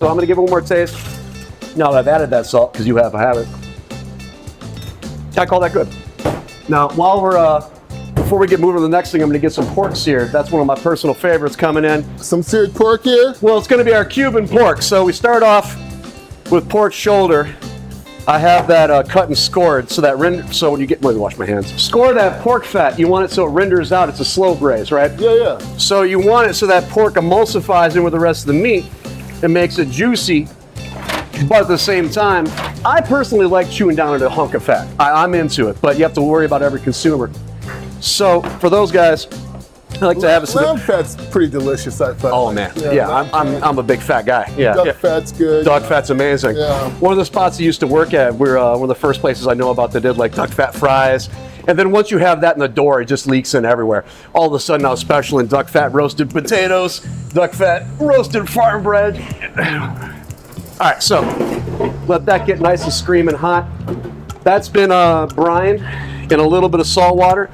So I'm gonna give it one more taste. Now that I've added that salt, because you have, I haven't. I call that good. Now, while we're, before we get moving to the next thing, I'm gonna get some pork seared. That's one of my personal favorites coming in. Some seared pork here? Well, it's gonna be our Cuban pork. So we start off with pork shoulder. I have that cut and scored, so that so when you get, let me wash my hands. Score that pork fat. You want it so it renders out. It's a slow braise, right? Yeah, yeah. So you want it so that pork emulsifies in with the rest of the meat and makes it juicy. But at the same time, I personally like chewing down at a hunk of fat. I'm into it, but you have to worry about every consumer. So for those guys, I like to have a lamb fat's pretty delicious. I find. Oh man, yeah, I'm a big fat guy. Yeah, duck fat's good. Duck fat's amazing. Yeah. One of the spots I used to work at, we're one of the first places I know about that did like duck fat fries. And then once you have that in the door, it just leaks in everywhere. All of a sudden, now special in duck fat roasted potatoes, duck fat roasted farm bread. All right, so let that get nice and screaming hot. That's been brined in a little bit of salt water.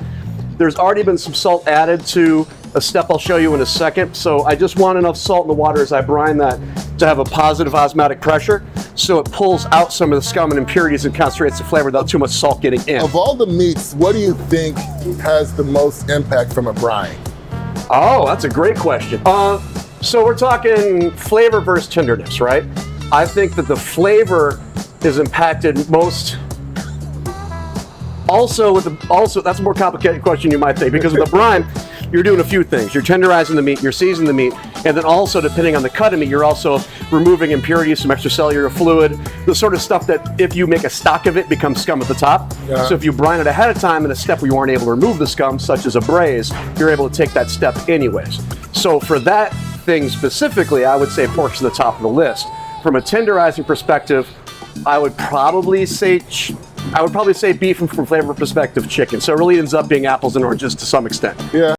There's already been some salt added to a step I'll show you in a second. So I just want enough salt in the water as I brine that to have a positive osmotic pressure, so it pulls out some of the scum and impurities and concentrates the flavor without too much salt getting in. Of all the meats, what do you think has the most impact from a brine? Oh, that's a great question. So we're talking flavor versus tenderness, right? I think that the flavor is impacted most. Also, that's a more complicated question you might think, because with the brine, you're doing a few things. You're tenderizing the meat, you're seasoning the meat, and then also, depending on the cut of meat, you're also removing impurities, some extracellular fluid, the sort of stuff that if you make a stock of it becomes scum at the top. Yeah. So if you brine it ahead of time in a step where you aren't able to remove the scum, such as a braise, you're able to take that step anyways. So for that thing specifically, I would say pork's at the top of the list. From a tenderizing perspective, I would probably say beef, and from flavor perspective, chicken. So it really ends up being apples and oranges to some extent. Yeah.